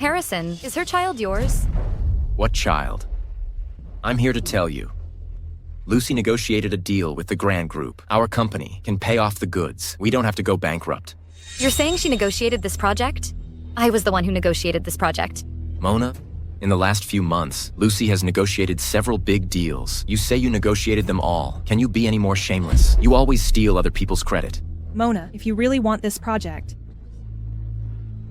Harrison, is her child yours? What child? I'm here to tell you. Lucy negotiated a deal with the Grand Group. Our company can pay off the goods. We don't have to go bankrupt. You're saying she negotiated this project? I was the one who negotiated this project. Mona, in the last few months, Lucy has negotiated several big deals. You say you negotiated them all. Can you be any more shameless? You always steal other people's credit. Mona, if you really want this project,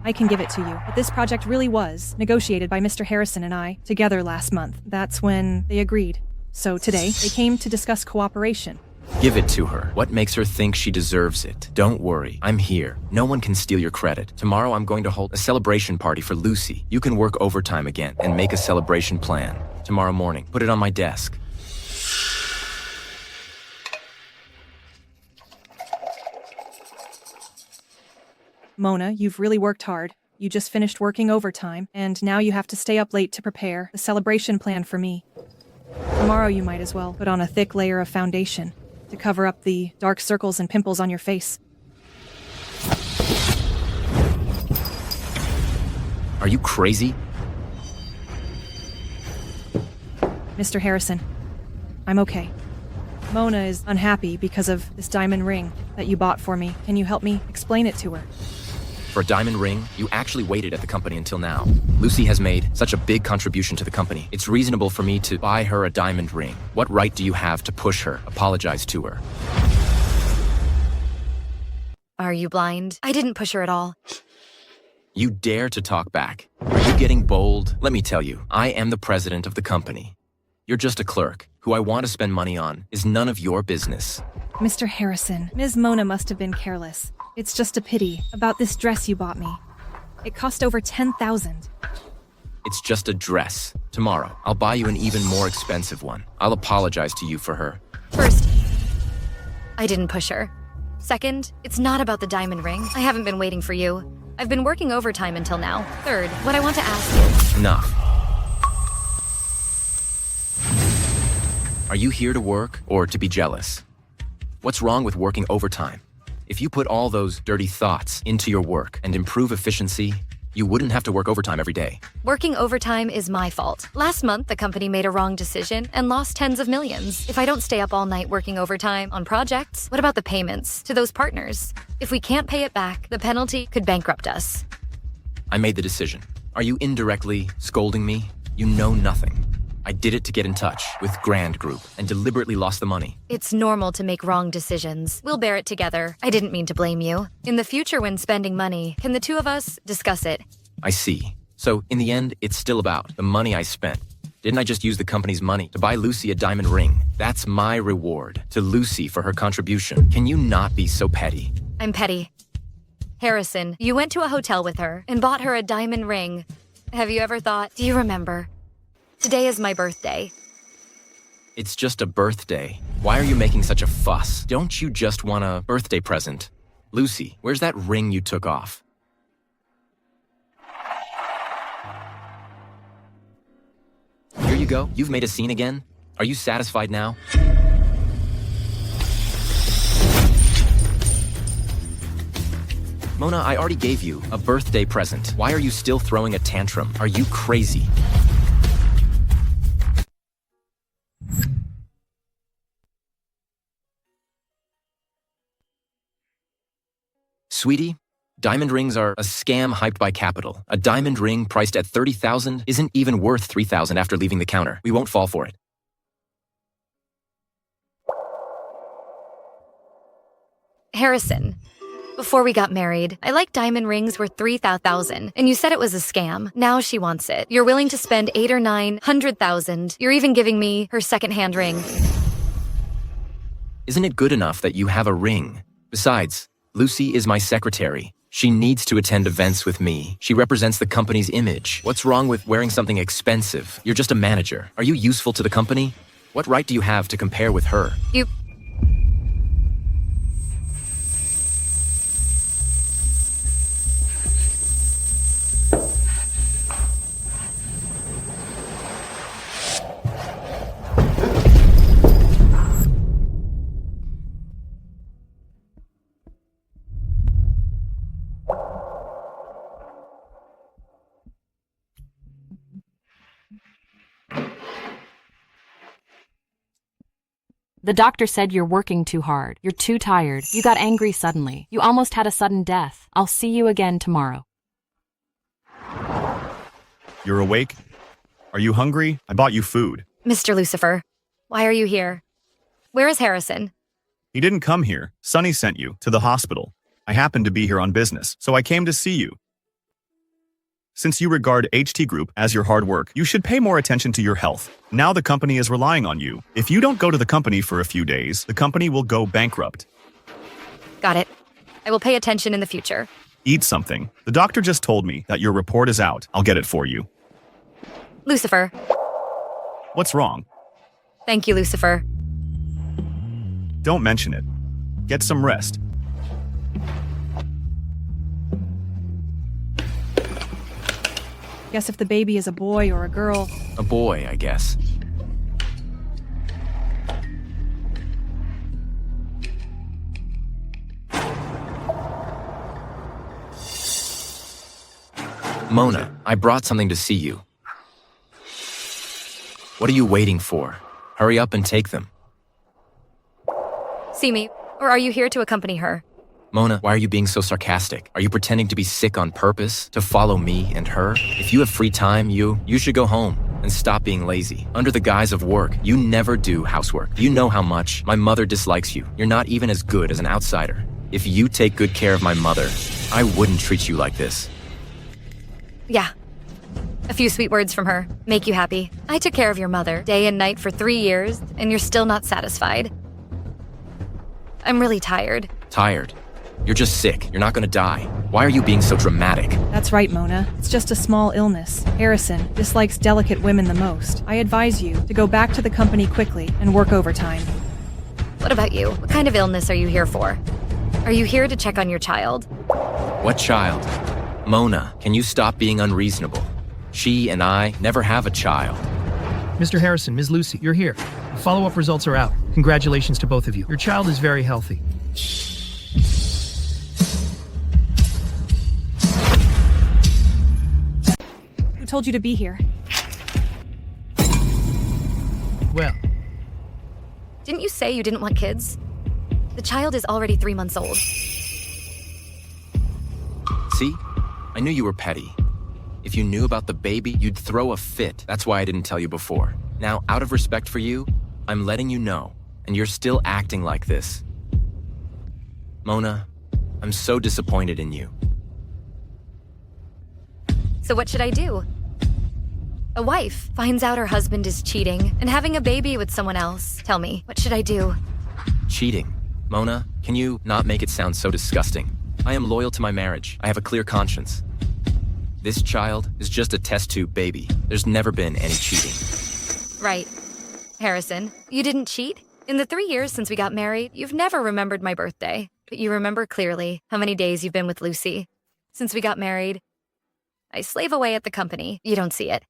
I can give it to you. But this project really was negotiated by Mr. Harrison and I together last month. That's when they agreed. So today, they came to discuss cooperation. Give it to her. What makes her think she deserves it? Don't worry, I'm here. No one can steal your credit. Tomorrow I'm going to hold a celebration party for Lucy. You can work overtime again and make a celebration plan. Tomorrow morning, put it on my desk. Mona, you've really worked hard. You just finished working overtime, and now you have to stay up late to prepare the celebration plan for me. Tomorrow you might as well put on a thick layer of foundation to cover up the dark circles and pimples on your face. Are you crazy? Mr. Harrison, I'm okay. Mona is unhappy because of this diamond ring that you bought for me. Can you help me explain it to her? For a diamond ring, you actually waited at the company until now. Lucy has made such a big contribution to the company. It's reasonable for me to buy her a diamond ring. What right do you have to push her? Apologize to her. Are you blind? I didn't push her at all. You dare to talk back? Are you getting bold? Let me tell you, I am the president of the company. You're just a clerk. Who I want to spend money on is none of your business. Mr. Harrison, Ms. Mona must have been careless. It's just a pity about this dress you bought me. It cost over $10,000. It's just a dress. Tomorrow, I'll buy you an even more expensive one. I'll apologize to you for her. First, I didn't push her. Second, it's not about the diamond ring. I haven't been waiting for you. I've been working overtime until now. Third, what I want to ask is... Enough. Are you here to work or to be jealous? What's wrong with working overtime? If you put all those dirty thoughts into your work and improve efficiency, you wouldn't have to work overtime every day. Working overtime is my fault. Last month, the company made a wrong decision and lost tens of millions. If I don't stay up all night working overtime on projects, what about the payments to those partners? If we can't pay it back, the penalty could bankrupt us. I made the decision. Are you indirectly scolding me? You know nothing. I did it to get in touch with Grand Group and deliberately lost the money. It's normal to make wrong decisions. We'll bear it together. I didn't mean to blame you. In the future when spending money, can the two of us discuss it? I see. So, in the end, it's still about the money I spent. Didn't I just use the company's money to buy Lucy a diamond ring? That's my reward to Lucy for her contribution. Can you not be so petty? I'm petty. Harrison, you went to a hotel with her and bought her a diamond ring. Have you ever thought, do you remember? Today is my birthday. It's just a birthday. Why are you making such a fuss? Don't you just want a birthday present? Lucy, where's that ring you took off? Here you go. You've made a scene again. Are you satisfied now? Mona, I already gave you a birthday present. Why are you still throwing a tantrum? Are you crazy? Sweetie, diamond rings are a scam hyped by capital. A diamond ring priced at $30,000 isn't even worth $3,000 after leaving the counter. We won't fall for it. Harrison, before we got married, I liked diamond rings worth $3,000, and you said it was a scam. Now she wants it. You're willing to spend $800,000 or $900,000. You're even giving me her second-hand ring. Isn't it good enough that you have a ring? Besides, Lucy is my secretary. She needs to attend events with me. She represents the company's image. What's wrong with wearing something expensive? You're just a manager. Are you useful to the company? What right do you have to compare with her? You... The doctor said you're working too hard. You're too tired. You got angry suddenly. You almost had a sudden death. I'll see you again tomorrow. You're awake? Are you hungry? I bought you food. Mr. Lucifer, why are you here? Where is Harrison? He didn't come here. Sonny sent you to the hospital. I happened to be here on business, so I came to see you. Since you regard HT Group as your hard work, you should pay more attention to your health. Now the company is relying on you. If you don't go to the company for a few days, the company will go bankrupt. Got it. I will pay attention in the future. Eat something. The doctor just told me that your report is out. I'll get it for you. Lucifer. What's wrong? Thank you, Lucifer. Don't mention it. Get some rest. Guess if the baby is a boy or a girl. A boy, I guess. Mona, I brought something to see you. What are you waiting for? Hurry up and take them. See me, or are you here to accompany her? Mona, why are you being so sarcastic? Are you pretending to be sick on purpose? To follow me and her? If you have free time, you should go home and stop being lazy. Under the guise of work, you never do housework. You know how much my mother dislikes you. You're not even as good as an outsider. If you take good care of my mother, I wouldn't treat you like this. Yeah. A few sweet words from her. Make you happy. I took care of your mother day and night for 3 years, and you're still not satisfied. I'm really tired. Tired? You're just sick. You're not gonna die. Why are you being so dramatic? That's right, Mona. It's just a small illness. Harrison dislikes delicate women the most. I advise you to go back to the company quickly and work overtime. What about you? What kind of illness are you here for? Are you here to check on your child? What child? Mona, can you stop being unreasonable? She and I never have a child. Mr. Harrison, Ms. Lucy, you're here. The follow-up results are out. Congratulations to both of you. Your child is very healthy. Who told you to be here? Well, Didn't you say you didn't want kids? The child is already 3 months old. See? I knew you were petty. If you knew about the baby, you'd throw a fit. That's why I didn't tell you before. Now, out of respect for you, I'm letting you know, and you're still acting like this. Mona, I'm so disappointed in you. So what should I do? A wife finds out her husband is cheating and having a baby with someone else. Tell me, what should I do? Cheating. Mona, can you not make it sound so disgusting? I am loyal to my marriage. I have a clear conscience. This child is just a test tube baby. There's never been any cheating. Right. Harrison, you didn't cheat? In the 3 years since we got married, you've never remembered my birthday, but you remember clearly how many days you've been with Lucy. Since we got married, I slave away at the company. You don't see it.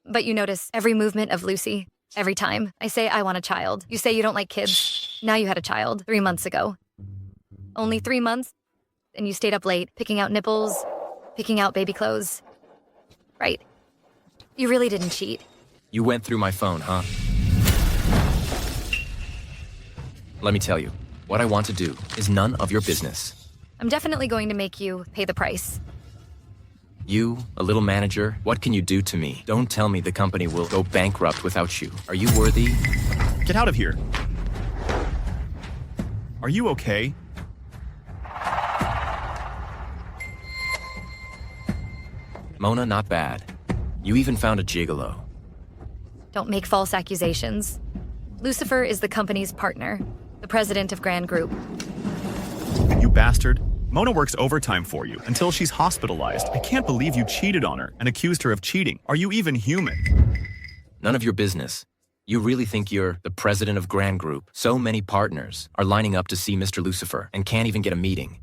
But you notice every movement of Lucy. Every time I say I want a child, you say you don't like kids. Now you had a child 3 months ago. Only 3 months, and you stayed up late, picking out nipples, picking out baby clothes. Right. You really didn't cheat. You went through my phone, huh? Let me tell you, what I want to do is none of your business. I'm definitely going to make you pay the price. You, a little manager, what can you do to me? Don't tell me the company will go bankrupt without you. Are you worthy? Get out of here. Are you okay? Mona, not bad. You even found a gigolo. Don't make false accusations. Lucifer is the company's partner, the president of Grand Group. You bastard. Mona works overtime for you until she's hospitalized. I can't believe you cheated on her and accused her of cheating. Are you even human? None of your business. You really think you're the president of Grand Group? So many partners are lining up to see Mr. Lucifer and can't even get a meeting.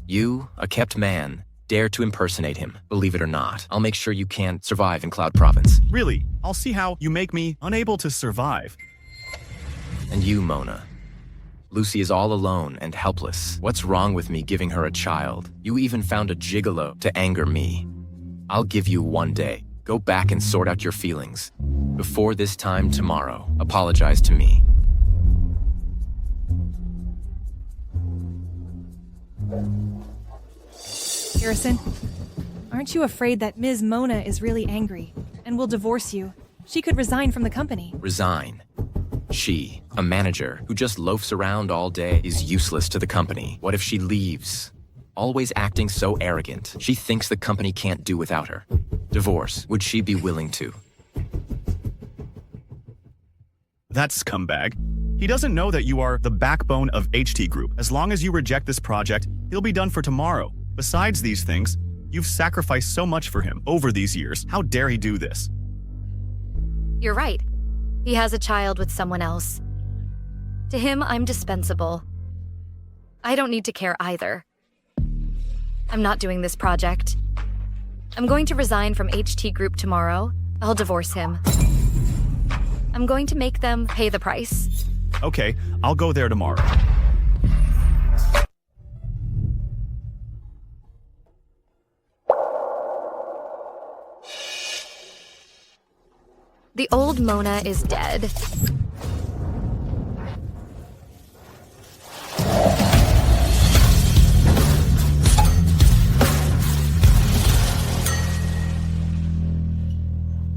You, a kept man, dare to impersonate him. Believe it or not, I'll make sure you can't survive in Cloud Province. Really? I'll see how you make me unable to survive. And you, Mona. Lucy is all alone and helpless. What's wrong with me giving her a child? You even found a gigolo to anger me. I'll give you 1 day. Go back and sort out your feelings. Before this time tomorrow, apologize to me. Harrison, aren't you afraid that Ms. Mona is really angry and will divorce you? She could resign from the company. Resign. She, a manager who just loafs around all day, is useless to the company. What if she leaves? Always acting so arrogant. She thinks the company can't do without her. Divorce. Would she be willing to? That scumbag. He doesn't know that you are the backbone of HT Group. As long as you reject this project, he'll be done for tomorrow. Besides these things, you've sacrificed so much for him over these years. How dare he do this? You're right. He has a child with someone else. To him, I'm dispensable. I don't need to care either. I'm not doing this project. I'm going to resign from HT Group tomorrow. I'll divorce him. I'm going to make them pay the price. Okay, I'll go there tomorrow. The old Mona is dead.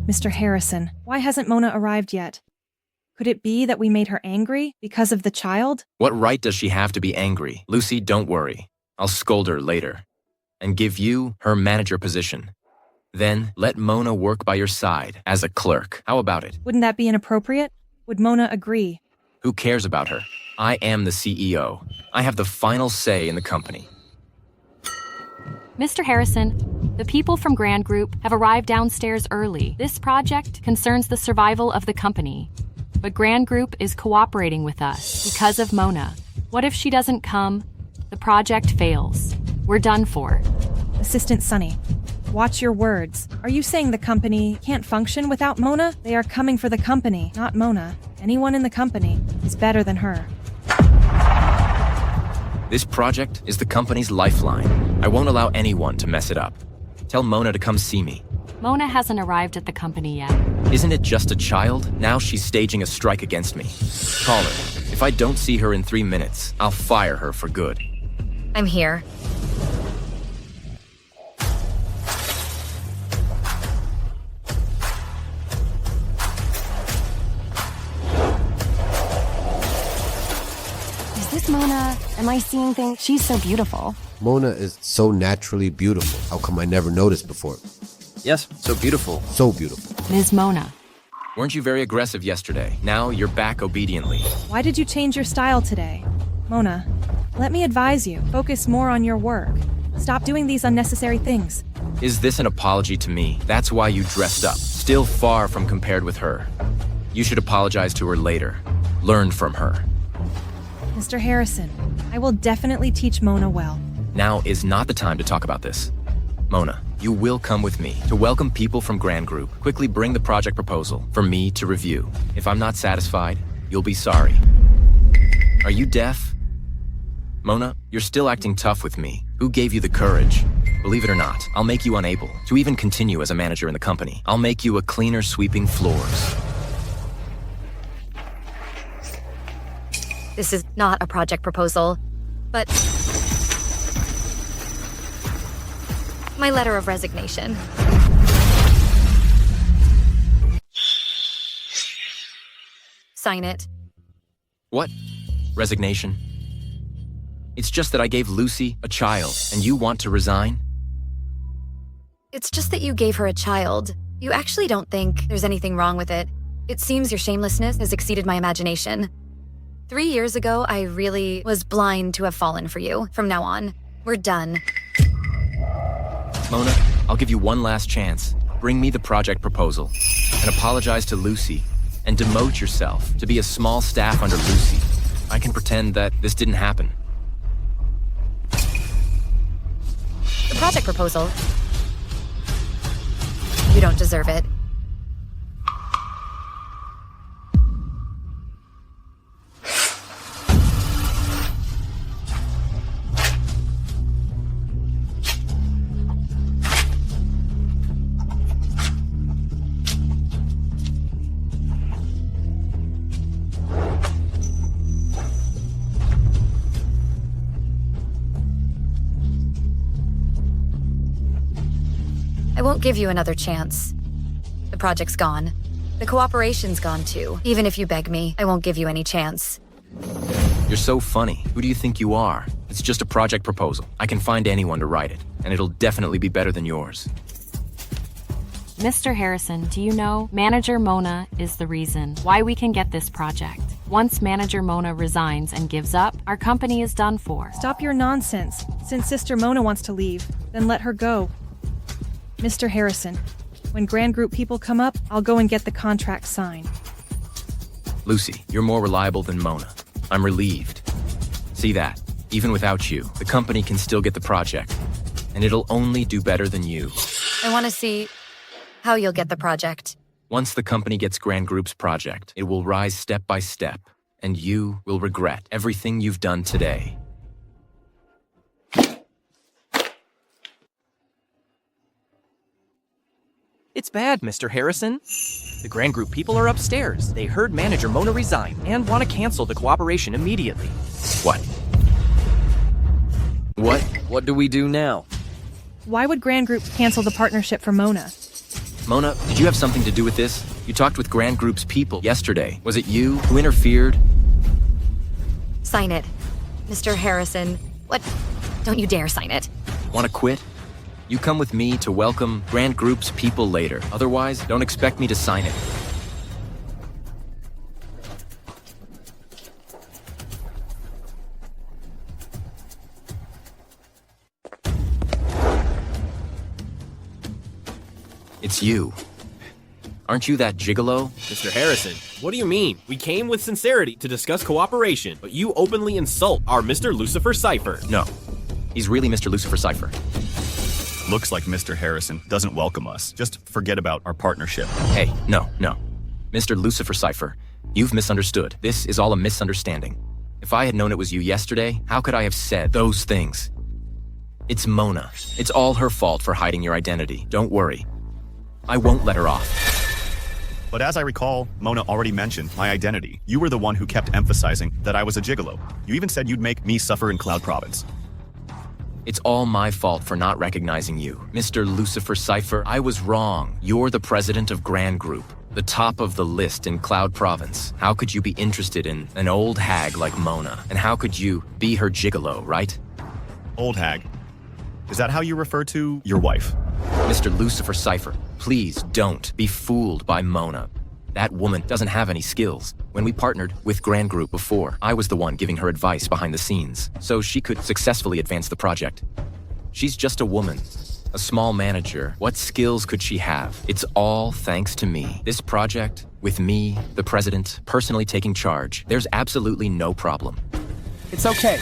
Mr. Harrison, why hasn't Mona arrived yet? Could it be that we made her angry because of the child? What right does she have to be angry? Lucy, don't worry. I'll scold her later. And give you her manager position. Then let Mona work by your side as a clerk. How about it? Wouldn't that be inappropriate? Would Mona agree? Who cares about her? I am the CEO. I have the final say in the company. Mr. Harrison, the people from Grand Group have arrived downstairs early. This project concerns the survival of the company. But Grand Group is cooperating with us because of Mona. What if she doesn't come? The project fails. We're done for. Assistant Sunny, watch your words. Are you saying the company can't function without Mona? They are coming for the company, not Mona. Anyone in the company is better than her. This project is the company's lifeline. I won't allow anyone to mess it up. Tell Mona to come see me. Mona hasn't arrived at the company yet. Isn't it just a child? Now she's staging a strike against me. Call her. If I don't see her in 3 minutes, I'll fire her for good. I'm here. Is this Mona? Am I seeing things? She's so beautiful. Mona is so naturally beautiful. How come I never noticed before? Yes, so beautiful. So beautiful. Ms. Mona. Weren't you very aggressive yesterday? Now you're back obediently. Why did you change your style today? Mona, let me advise you. Focus more on your work. Stop doing these unnecessary things. Is this an apology to me? That's why you dressed up. Still far from compared with her. You should apologize to her later. Learn from her. Mr. Harrison, I will definitely teach Mona well. Now is not the time to talk about this. Mona, you will come with me to welcome people from Grand Group. Quickly bring the project proposal for me to review. If I'm not satisfied, you'll be sorry. Are you deaf? Mona, you're still acting tough with me. Who gave you the courage? Believe it or not, I'll make you unable to even continue as a manager in the company. I'll make you a cleaner sweeping floors. This is not a project proposal, but my letter of resignation. Sign it. What? Resignation? It's just that I gave Lucy a child, and you want to resign? It's just that you gave her a child. You actually don't think there's anything wrong with it. It seems your shamelessness has exceeded my imagination. 3 years ago, I really was blind to have fallen for you. From now on, we're done. Mona, I'll give you one last chance. Bring me the project proposal, and apologize to Lucy, and demote yourself to be a small staff under Lucy. I can pretend that this didn't happen. The project proposal. You don't deserve it. I won't give you another chance. The project's gone. The cooperation's gone too. Even if you beg me, I won't give you any chance. You're so funny. Who do you think you are? It's just a project proposal. I can find anyone to write it, and it'll definitely be better than yours. Mr. Harrison, do you know Manager Mona is the reason why we can get this project? Once Manager Mona resigns and gives up, our company is done for. Stop your nonsense. Since Sister Mona wants to leave, then let her go. Mr. Harrison, when Grand Group people come up, I'll go and get the contract signed. Lucy, you're more reliable than Mona. I'm relieved. See that? Even without you, the company can still get the project. And it'll only do better than you. I want to see how you'll get the project. Once the company gets Grand Group's project, it will rise step by step, and you will regret everything you've done today. It's bad, Mr. Harrison. The Grand Group people are upstairs. They heard Manager Mona resign and want to cancel the cooperation immediately. What? What? What do we do now? Why would Grand Group cancel the partnership for Mona? Mona, did you have something to do with this? You talked with Grand Group's people yesterday. Was it you who interfered? Sign it. Mr. Harrison. What? Don't you dare sign it. Want to quit? You come with me to welcome Grand Group's people later. Otherwise, don't expect me to sign it. It's you. Aren't you that gigolo? Mr. Harrison, what do you mean? We came with sincerity to discuss cooperation, but you openly insult our Mr. Lucifer Cypher. No. He's really Mr. Lucifer Cypher. Looks like Mr. Harrison doesn't welcome us. Just forget about our partnership. Hey, no. Mr. Lucifer Cypher, you've misunderstood. This is all a misunderstanding. If I had known it was you yesterday, how could I have said those things? It's Mona. It's all her fault for hiding your identity. Don't worry. I won't let her off. But as I recall, Mona already mentioned my identity. You were the one who kept emphasizing that I was a gigolo. You even said you'd make me suffer in Cloud Province. It's all my fault for not recognizing you. Mr. Lucifer Cypher, I was wrong. You're the president of Grand Group, the top of the list in Cloud Province. How could you be interested in an old hag like Mona? And how could you be her gigolo, right? Old hag. Is that how you refer to your wife? Mr. Lucifer Cypher, please don't be fooled by Mona. That woman doesn't have any skills. When we partnered with Grand Group before, I was the one giving her advice behind the scenes, so she could successfully advance the project. She's just a woman, a small manager. What skills could she have? It's all thanks to me. This project, with me, the president, personally taking charge, there's absolutely no problem. It's okay.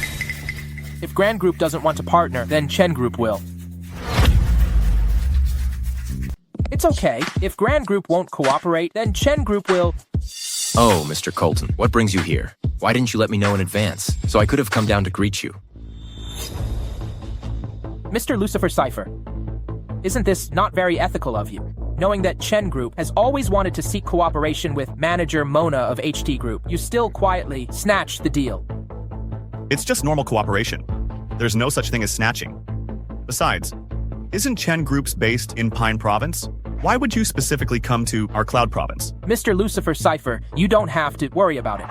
If Grand Group doesn't want to partner, then Chen Group will. It's okay. If Grand Group won't cooperate, then Chen Group will. Oh, Mr. Colton, what brings you here? Why didn't you let me know in advance, so I could have come down to greet you? Mr. Lucifer Cypher, isn't this not very ethical of you? Knowing that Chen Group has always wanted to seek cooperation with Manager Mona of HT Group, you still quietly snatched the deal. It's just normal cooperation. There's no such thing as snatching. Besides, isn't Chen Group's based in Pine Province? Why would you specifically come to our Cloud Province? Mr. Lucifer Cypher, you don't have to worry about it.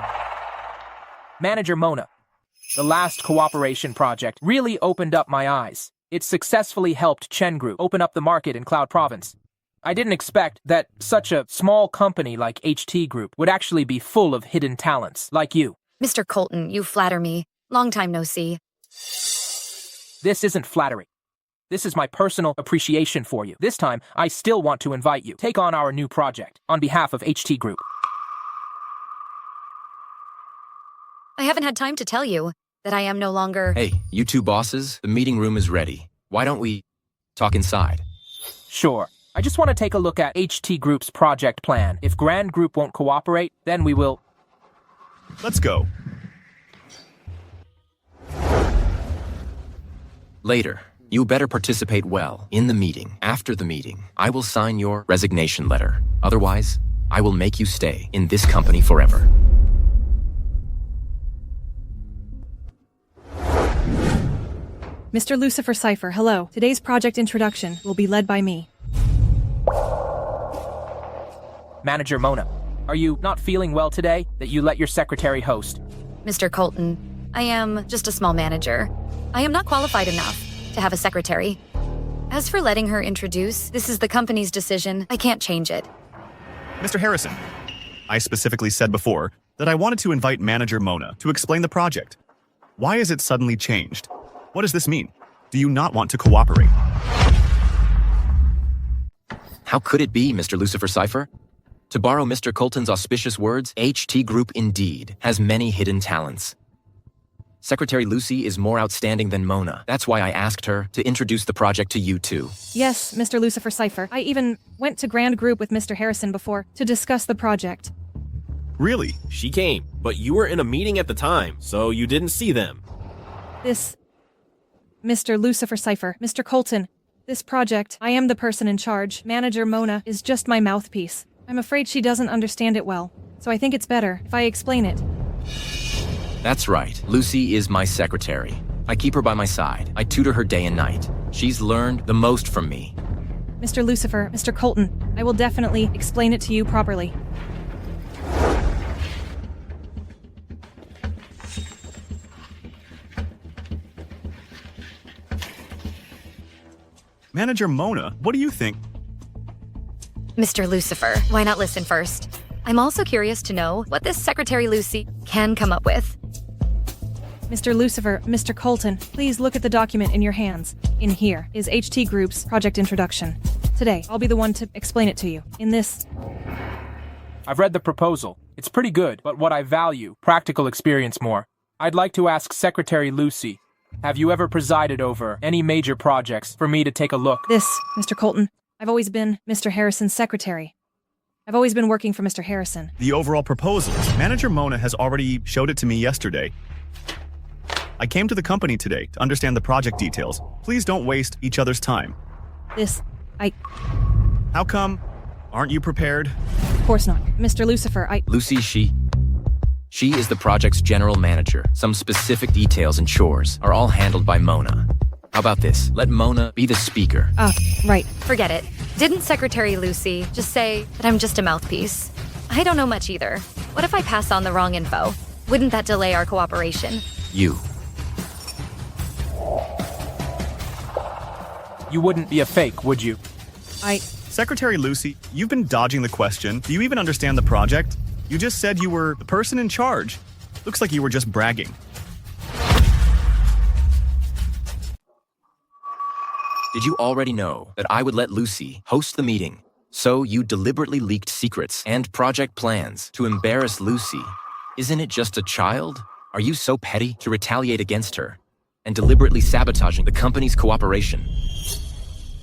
Manager Mona, the last cooperation project really opened up my eyes. It successfully helped Chen Group open up the market in Cloud Province. I didn't expect that such a small company like HT Group would actually be full of hidden talents like you. Mr. Colton, you flatter me. Long time no see. This isn't flattery. This is my personal appreciation for you. This time, I still want to invite you. Take on our new project on behalf of HT Group. I haven't had time to tell you that I am no longer... Hey, you two bosses, the meeting room is ready. Why don't we talk inside? Sure. I just want to take a look at HT Group's project plan. If Grand Group won't cooperate, then we will... Let's go. Later. You better participate well in the meeting. After the meeting, I will sign your resignation letter. Otherwise, I will make you stay in this company forever. Mr. Lucifer Cypher, hello. Today's project introduction will be led by me. Manager Mona, are you not feeling well today that you let your secretary host? Mr. Colton, I am just a small manager. I am not qualified enough to have a secretary. As for letting her introduce, this is the company's decision. I can't change it. Mr. Harrison, I specifically said before that I wanted to invite Manager Mona to explain the project. Why is it suddenly changed? What does this mean? Do you not want to cooperate? How could it be, Mr. Lucifer Cipher? To borrow Mr. Colton's auspicious words, HT Group indeed has many hidden talents. Secretary Lucy is more outstanding than Mona. That's why I asked her to introduce the project to you two. Yes, Mr. Lucifer Cipher. I even went to Grand Group with Mr. Harrison before to discuss the project. Really? She came, but you were in a meeting at the time, so you didn't see them. This... Mr. Lucifer Cipher, Mr. Colton, this project, I am the person in charge. Manager Mona is just my mouthpiece. I'm afraid she doesn't understand it well, so I think it's better if I explain it. That's right. Lucy is my secretary. I keep her by my side. I tutor her day and night. She's learned the most from me. Mr. Lucifer, Mr. Colton, I will definitely explain it to you properly. Manager Mona, what do you think? Mr. Lucifer, why not listen first? I'm also curious to know what this Secretary Lucy can come up with. Mr. Lucifer, Mr. Colton, please look at the document in your hands. In here is HT Group's project introduction. Today, I'll be the one to explain it to you. In this... I've read the proposal. It's pretty good, but what I value, practical experience more. I'd like to ask Secretary Lucy, have you ever presided over any major projects for me to take a look? This, Mr. Colton, I've always been Mr. Harrison's secretary. I've always been working for Mr. Harrison. The overall proposal. Manager Mona has already showed it to me yesterday. I came to the company today to understand the project details. Please don't waste each other's time. How come? Aren't you prepared? Of course not. Mr. Lucifer, Lucy, she is the project's general manager. Some specific details and chores are all handled by Mona. How about this? Let Mona be the speaker. Right. Forget it. Didn't Secretary Lucy just say that I'm just a mouthpiece? I don't know much either. What if I pass on the wrong info? Wouldn't that delay our cooperation? You wouldn't be a fake, would you? Secretary Lucy, you've been dodging the question. Do you even understand the project? You just said you were the person in charge. Looks like you were just bragging. Did you already know that I would let Lucy host the meeting? So you deliberately leaked secrets and project plans to embarrass Lucy. Isn't it just a child? Are you so petty to retaliate against her and deliberately sabotaging the company's cooperation?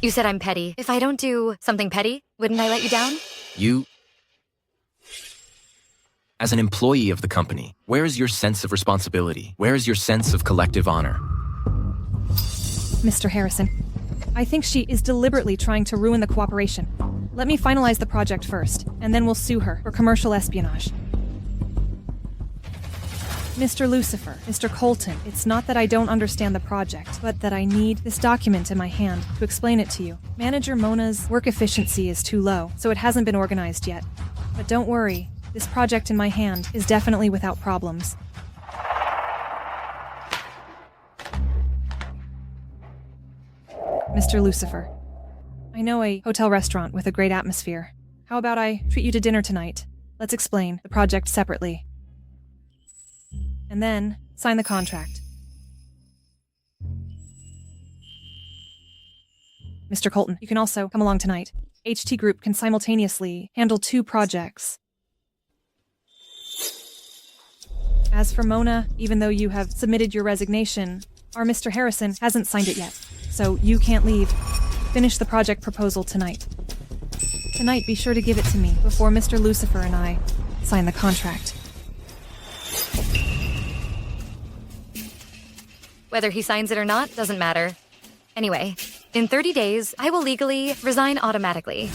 You said I'm petty. If I don't do something petty, wouldn't I let you down? You, as an employee of the company, where is your sense of responsibility? Where is your sense of collective honor? Mr. Harrison, I think she is deliberately trying to ruin the cooperation. Let me finalize the project first, and then we'll sue her for commercial espionage. Mr. Lucifer, Mr. Colton, it's not that I don't understand the project, but that I need this document in my hand to explain it to you. Manager Mona's work efficiency is too low, so it hasn't been organized yet. But don't worry, this project in my hand is definitely without problems. Mr. Lucifer, I know a hotel restaurant with a great atmosphere. How about I treat you to dinner tonight? Let's explain the project separately. And then, sign the contract. Mr. Colton, you can also come along tonight. HT Group can simultaneously handle 2 projects. As for Mona, even though you have submitted your resignation, our Mr. Harrison hasn't signed it yet, so you can't leave. Finish the project proposal tonight. Tonight, be sure to give it to me before Mr. Lucifer and I sign the contract. Whether he signs it or not doesn't matter. Anyway, in 30 days, I will legally resign automatically.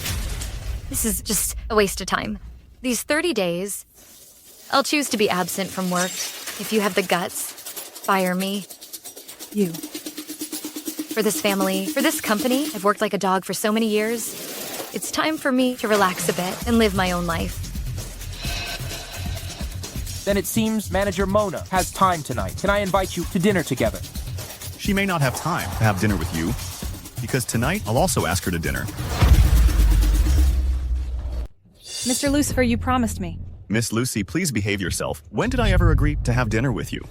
This is just a waste of time. These 30 days, I'll choose to be absent from work. If you have the guts, fire me. You. For this family, for this company, I've worked like a dog for so many years. It's time for me to relax a bit and live my own life. Then it seems Manager Mona has time tonight. Can I invite you to dinner together? She may not have time to have dinner with you, because tonight I'll also ask her to dinner. Mr. Lucifer, you promised me. Miss Lucy, please behave yourself. When did I ever agree to have dinner with you?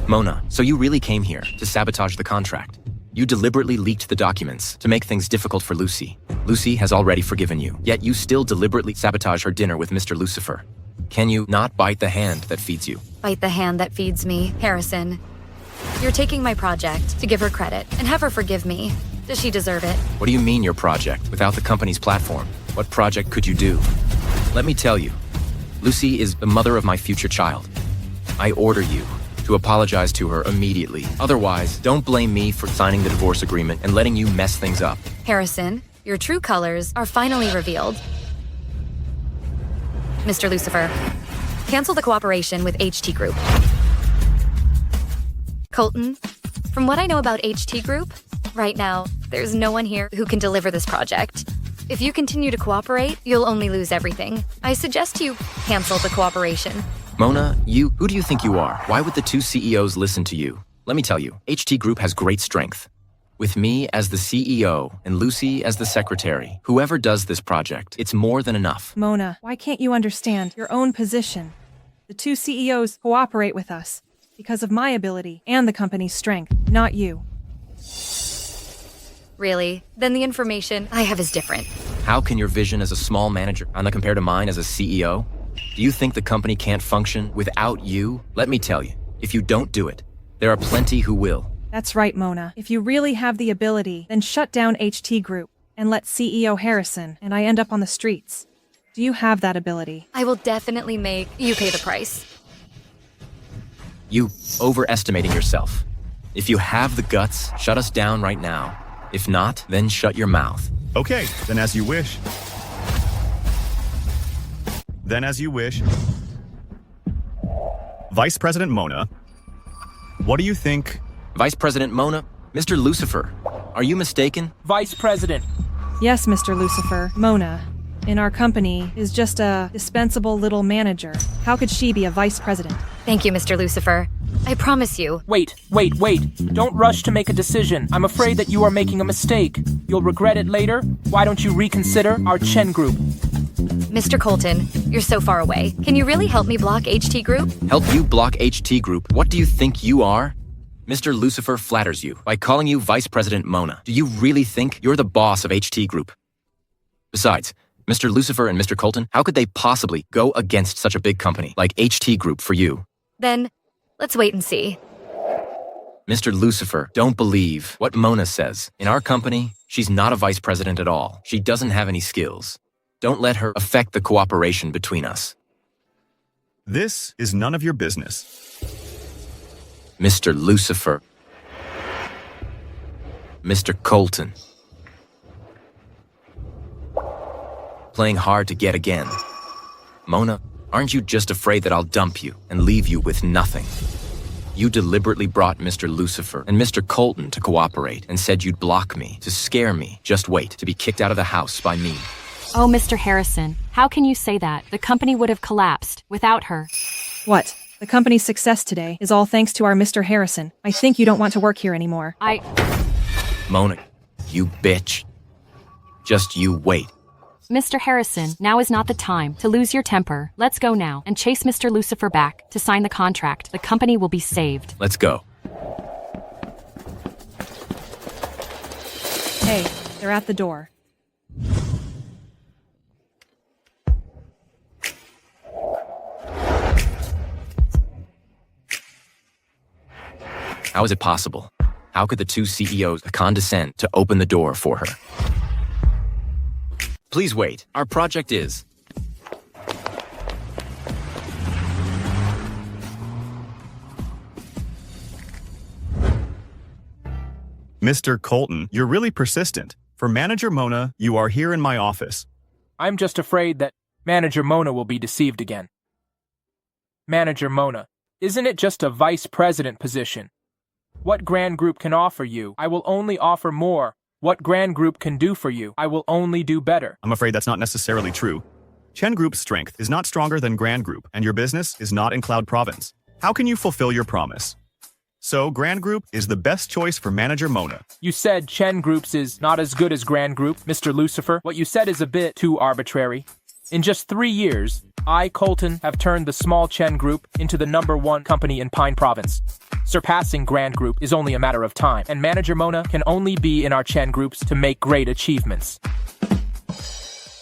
Mona, so you really came here to sabotage the contract. You deliberately leaked the documents to make things difficult for Lucy. Lucy has already forgiven you, yet you still deliberately sabotage her dinner with Mr. Lucifer. Can you not bite the hand that feeds you? Bite the hand that feeds me, Harrison. You're taking my project to give her credit and have her forgive me. Does she deserve it? What do you mean your project without the company's platform? What project could you do? Let me tell you, Lucy is the mother of my future child. I order you to apologize to her immediately. Otherwise, don't blame me for signing the divorce agreement and letting you mess things up. Harrison, your true colors are finally revealed. Mr. Lucifer, cancel the cooperation with HT Group. Colton, from what I know about HT Group, right now, there's no one here who can deliver this project. If you continue to cooperate, you'll only lose everything. I suggest you cancel the cooperation. Mona, who do you think you are? Why would the two CEOs listen to you? Let me tell you, HT Group has great strength. With me as the CEO and Lucy as the secretary, whoever does this project, it's more than enough. Mona, why can't you understand your own position? The two CEOs cooperate with us because of my ability and the company's strength, not you. Really? Then the information I have is different. How can your vision as a small manager compare to mine as a CEO? Do you think the company can't function without you? Let me tell you, if you don't do it, there are plenty who will. That's right, Mona. If you really have the ability, then shut down HT Group and let CEO Harrison and I end up on the streets. Do you have that ability? I will definitely make you pay the price. You overestimating yourself. If you have the guts, shut us down right now. If not, then shut your mouth. Okay, then as you wish. Then as you wish. Vice President Mona, what do you think? Vice President Mona, Mr. Lucifer, are you mistaken? Vice President. Yes, Mr. Lucifer. Mona, in our company, is just a dispensable little manager. How could she be a vice president? Thank you, Mr. Lucifer. I promise you. Wait. Don't rush to make a decision. I'm afraid that you are making a mistake. You'll regret it later. Why don't you reconsider our Chen Group? Mr. Colton, you're so far away. Can you really help me block HT Group? Help you block HT Group? What do you think you are? Mr. Lucifer flatters you by calling you Vice President Mona. Do you really think you're the boss of HT Group? Besides, Mr. Lucifer and Mr. Colton, how could they possibly go against such a big company like HT Group for you? Then, let's wait and see. Mr. Lucifer, don't believe what Mona says. In our company, she's not a vice president at all. She doesn't have any skills. Don't let her affect the cooperation between us. This is none of your business. Mr. Lucifer. Mr. Colton. Playing hard to get again. Mona, aren't you just afraid that I'll dump you and leave you with nothing? You deliberately brought Mr. Lucifer and Mr. Colton to cooperate and said you'd block me, to scare me. Just wait to be kicked out of the house by me. Oh, Mr. Harrison, how can you say that? The company would have collapsed without her. What? The company's success today is all thanks to our Mr. Harrison. I think you don't want to work here anymore. Mona, you bitch. Just you wait. Mr. Harrison, now is not the time to lose your temper. Let's go now and chase Mr. Lucifer back to sign the contract. The company will be saved. Let's go. Hey, they're at the door. How is it possible? How could the two CEOs condescend to open the door for her? Please wait. Our project is... Mr. Colton, you're really persistent. For Manager Mona, you are here in my office. I'm just afraid that Manager Mona will be deceived again. Manager Mona, isn't it just a vice president position? What Grand Group can offer you, I will only offer more What Grand Group can do for you, I will only do better. I'm afraid that's not necessarily true. Chen Group's strength is not stronger than Grand Group, and your business is not in Cloud Province. How can you fulfill your promise? So, Grand Group is the best choice for Manager Mona. You said Chen Group's is not as good as Grand Group, Mr. Lucifer. What you said is a bit too arbitrary. In just 3 years, I, Colton, have turned the small Chen Group into the #1 company in Pine Province. Surpassing Grand Group is only a matter of time, and Manager Mona can only be in our Chen Groups to make great achievements.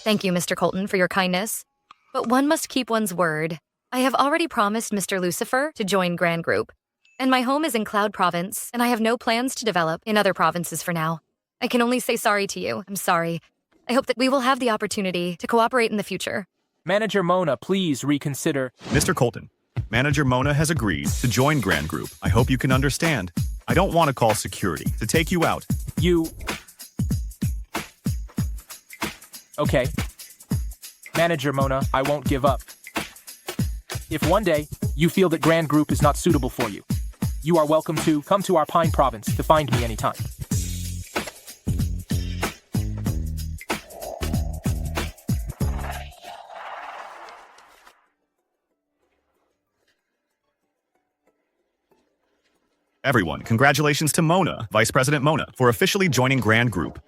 Thank you, Mr. Colton, for your kindness. But one must keep one's word. I have already promised Mr. Lucifer to join Grand Group. And my home is in Cloud Province, and I have no plans to develop in other provinces for now. I can only say sorry to you. I'm sorry. I hope that we will have the opportunity to cooperate in the future. Manager Mona, please reconsider. Mr. Colton, Manager Mona has agreed to join Grand Group. I hope you can understand. I don't want to call security to take you out. Okay. Manager Mona, I won't give up. If one day you feel that Grand Group is not suitable for you, you are welcome to come to our Pine Province to find me anytime. Everyone, congratulations to Mona, Vice President Mona, for officially joining Grand Group.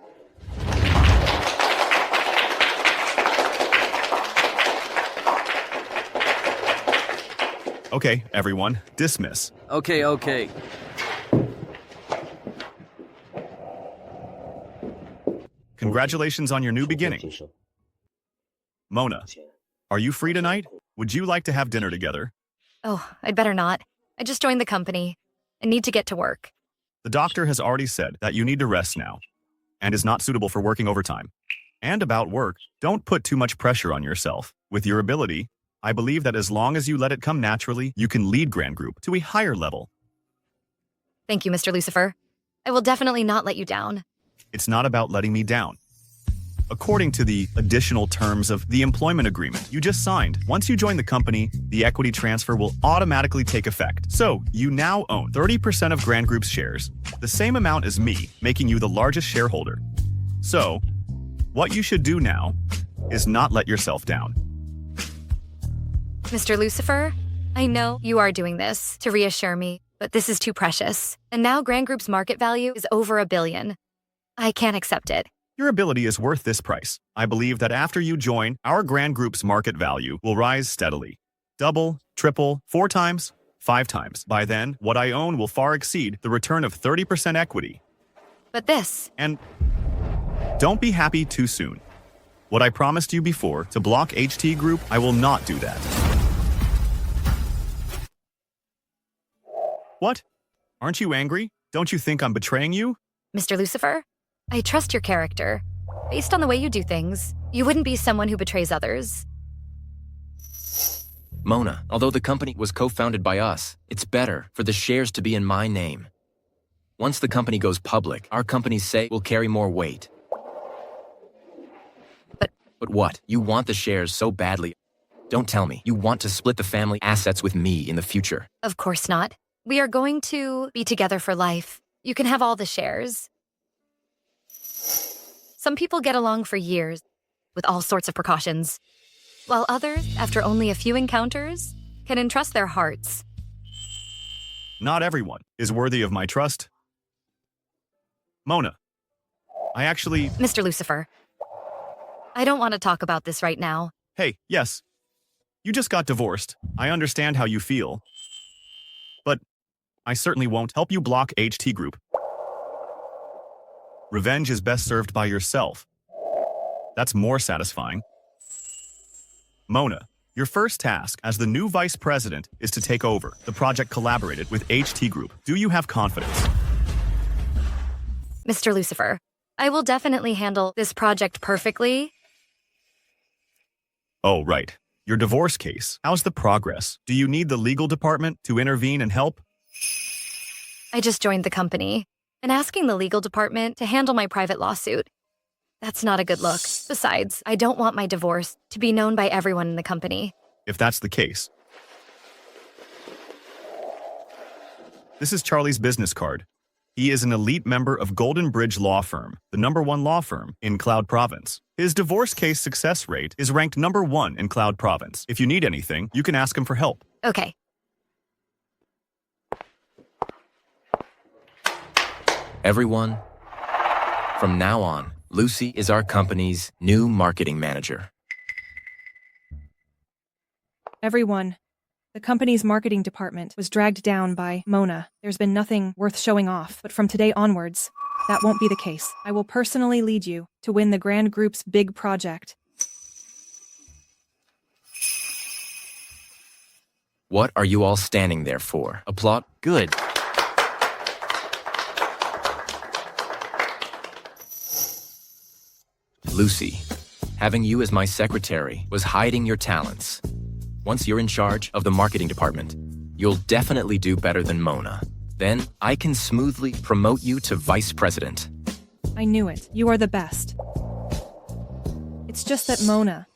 Okay, everyone, dismiss. Okay. Congratulations on your new beginning. Mona, are you free tonight? Would you like to have dinner together? Oh, I'd better not. I just joined the company. I need to get to work. The doctor has already said that you need to rest now, and is not suitable for working overtime. And about work, don't put too much pressure on yourself. With your ability, I believe that as long as you let it come naturally, you can lead Grand Group to a higher level. Thank you, Mr. Lucifer. I will definitely not let you down. It's not about letting me down. According to the additional terms of the employment agreement you just signed, once you join the company, the equity transfer will automatically take effect. So, you now own 30% of Grand Group's shares, the same amount as me, making you the largest shareholder. So, what you should do now is not let yourself down. Mr. Lucifer, I know you are doing this to reassure me, but this is too precious. And now Grand Group's market value is over $1 billion. I can't accept it. Your ability is worth this price. I believe that after you join, our Grand Group's market value will rise steadily. Double, triple, 4 times, 5 times. By then, what I own will far exceed the return of 30% equity. But this... And don't be happy too soon. What I promised you before to block HT Group, I will not do that. What? Aren't you angry? Don't you think I'm betraying you? Mr. Lucifer, I trust your character. Based on the way you do things, you wouldn't be someone who betrays others. Mona, although the company was co-founded by us, it's better for the shares to be in my name. Once the company goes public, our company's say will carry more weight. But what? You want the shares so badly. Don't tell me you want to split the family assets with me in the future. Of course not. We are going to be together for life. You can have all the shares. Some people get along for years with all sorts of precautions, while others, after only a few encounters, can entrust their hearts. Not everyone is worthy of my trust. Mona, Mr. Lucifer, I don't want to talk about this right now. Hey, yes. You just got divorced. I understand how you feel. But I certainly won't help you block HT Group. Revenge is best served by yourself. That's more satisfying. Mona, your first task as the new vice president is to take over. The project collaborated with HT Group. Do you have confidence? Mr. Lucifer, I will definitely handle this project perfectly. Oh, right. Your divorce case. How's the progress? Do you need the legal department to intervene and help? I just joined the company, and asking the legal department to handle my private lawsuit. That's not a good look. Besides, I don't want my divorce to be known by everyone in the company. If that's the case. This is Charlie's business card. He is an elite member of Golden Bridge Law Firm, the #1 law firm in Cloud Province. His divorce case success rate is ranked #1 in Cloud Province. If you need anything, you can ask him for help. Okay. Everyone, from now on, Lucy is our company's new marketing manager. Everyone, the company's marketing department was dragged down by Mona. There's been nothing worth showing off, but from today onwards, that won't be the case. I will personally lead you to win the Grand Group's big project. What are you all standing there for? Applaud? Good. Lucy, having you as my secretary was hiding your talents. Once you're in charge of the marketing department, you'll definitely do better than Mona. Then I can smoothly promote you to vice president. I knew it. You are the best. It's just that Mona...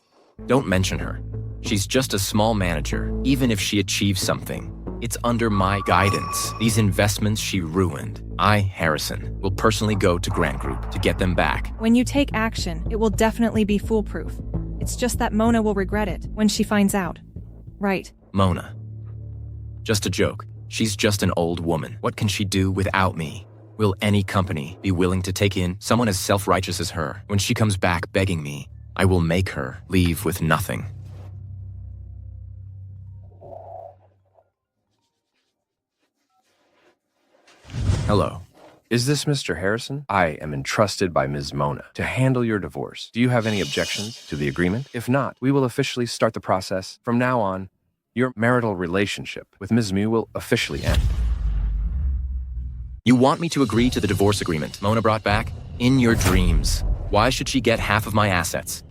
Don't mention her. She's just a small manager. Even if she achieves something, it's under my guidance. These investments she ruined. I, Harrison, will personally go to Grand Group to get them back. When you take action, it will definitely be foolproof. It's just that Mona will regret it when she finds out. Right. Mona. Just a joke. She's just an old woman. What can she do without me? Will any company be willing to take in someone as self-righteous as her? When she comes back begging me, I will make her leave with nothing. Hello. Is this Mr. Harrison? I am entrusted by Ms. Mona to handle your divorce. Do you have any objections to the agreement? If not, we will officially start the process. From now on, your marital relationship with Ms. Mew will officially end. You want me to agree to the divorce agreement Mona brought back? In your dreams. Why should she get half of my assets?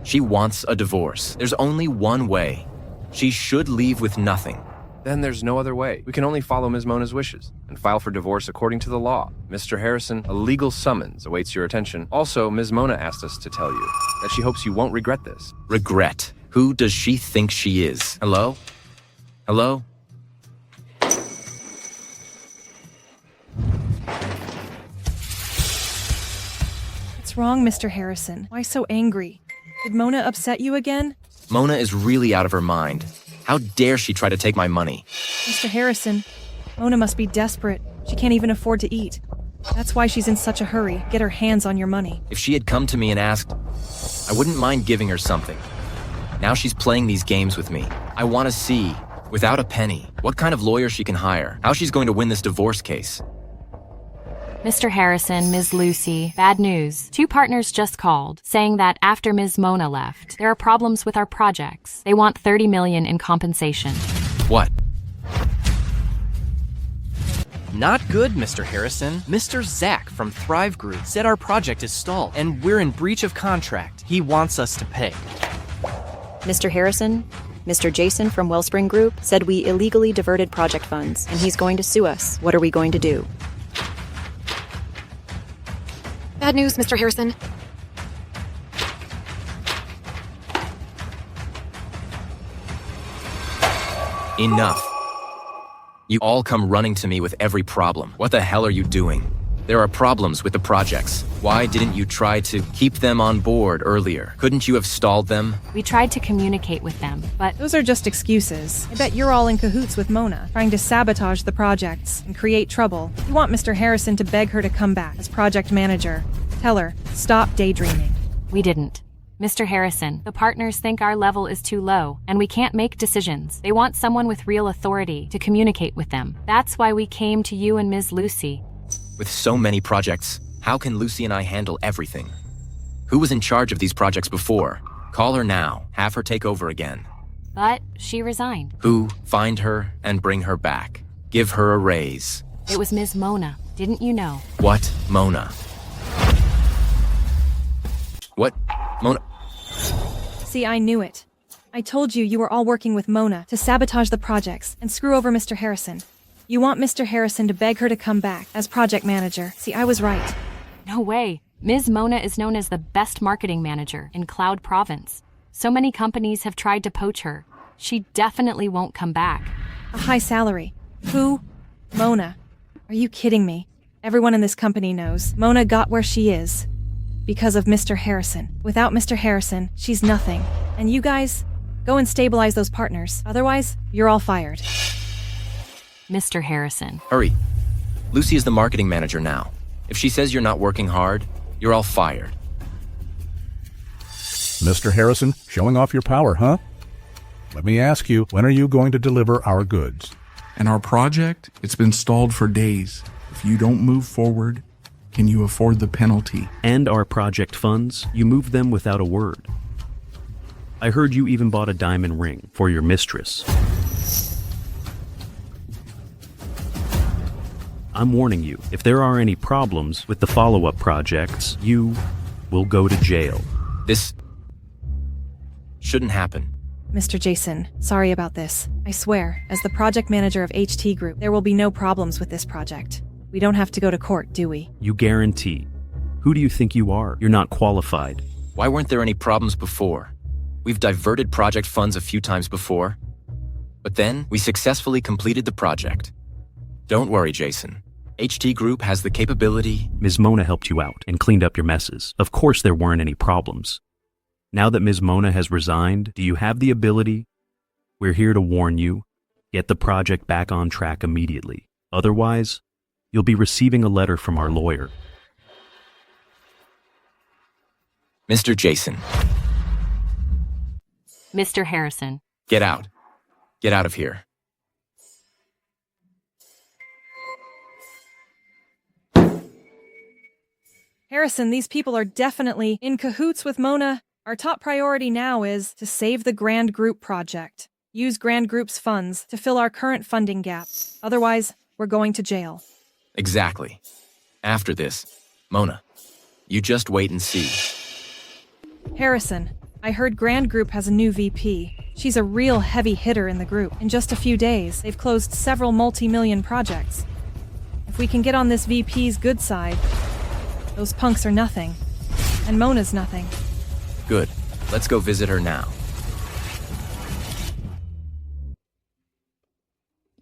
She wants a divorce. There's only one way. She should leave with nothing. Then there's no other way. We can only follow Ms. Mona's wishes and file for divorce according to the law. Mr. Harrison, a legal summons awaits your attention. Also, Ms. Mona asked us to tell you that she hopes you won't regret this. Regret? Who does she think she is? Hello? Hello? What's wrong, Mr. Harrison? Why so angry? Did Mona upset you again? Mona is really out of her mind. How dare she try to take my money? Mr. Harrison, Mona must be desperate. She can't even afford to eat. That's why she's in such a hurry. Get her hands on your money. If she had come to me and asked, I wouldn't mind giving her something. Now she's playing these games with me. I want to see, without a penny, what kind of lawyer she can hire, how she's going to win this divorce case. Mr. Harrison, Ms. Lucy, bad news. 2 partners just called, saying that after Ms. Mona left, there are problems with our projects. They want $30 million in compensation. What? Not good, Mr. Harrison. Mr. Zach from Thrive Group said our project is stalled, and we're in breach of contract. He wants us to pay. Mr. Harrison, Mr. Jason from Wellspring Group said we illegally diverted project funds, and he's going to sue us. What are we going to do? Bad news, Mr. Harrison. Enough. You all come running to me with every problem. What the hell are you doing? There are problems with the projects. Why didn't you try to keep them on board earlier? Couldn't you have stalled them? We tried to communicate with them, but... Those are just excuses. I bet you're all in cahoots with Mona, trying to sabotage the projects and create trouble. You want Mr. Harrison to beg her to come back as project manager. Tell her, stop daydreaming. We didn't. Mr. Harrison, the partners think our level is too low, and we can't make decisions. They want someone with real authority to communicate with them. That's why we came to you and Ms. Lucy. With so many projects, how can Lucy and I handle everything? Who was in charge of these projects before? Call her now. Have her take over again. But she resigned. Who? Find her and bring her back. Give her a raise. It was Ms. Mona. Didn't you know? What? Mona? What? Mona? See, I knew it. I told you you were all working with Mona to sabotage the projects and screw over Mr. Harrison. You want Mr. Harrison to beg her to come back as project manager. See, I was right. No way. Ms. Mona is known as the best marketing manager in Cloud Province. So many companies have tried to poach her. She definitely won't come back. A high salary. Who? Mona. Are you kidding me? Everyone in this company knows Mona got where she is because of Mr. Harrison. Without Mr. Harrison, she's nothing. And you guys, go and stabilize those partners. Otherwise, you're all fired. Mr. Harrison. Hurry. Lucy is the marketing manager now. If she says you're not working hard, you're all fired. Mr. Harrison, showing off your power, huh? Let me ask you, when are you going to deliver our goods? And our project, it's been stalled for days. If you don't move forward, can you afford the penalty? And our project funds, you moved them without a word. I heard you even bought a diamond ring for your mistress. I'm warning you, if there are any problems with the follow-up projects, you will go to jail. This shouldn't happen. Mr. Jason, sorry about this. I swear, as the project manager of HT Group, there will be no problems with this project. We don't have to go to court, do we? You guarantee. Who do you think you are? You're not qualified. Why weren't there any problems before? We've diverted project funds a few times before. But then, we successfully completed the project. Don't worry, Jason. HT Group has the capability. Ms. Mona helped you out and cleaned up your messes. Of course there weren't any problems. Now that Ms. Mona has resigned, do you have the ability? We're here to warn you. Get the project back on track immediately. Otherwise, you'll be receiving a letter from our lawyer. Mr. Jason. Mr. Harrison. Get out. Get out of here. Harrison, these people are definitely in cahoots with Mona. Our top priority now is to save the Grand Group project. Use Grand Group's funds to fill our current funding gap. Otherwise, we're going to jail. Exactly. After this, Mona, you just wait and see. Harrison, I heard Grand Group has a new VP. She's a real heavy hitter in the group. In just a few days, they've closed several multi-million projects. If we can get on this VP's good side, those punks are nothing. And Mona's nothing. Good. Let's go visit her now.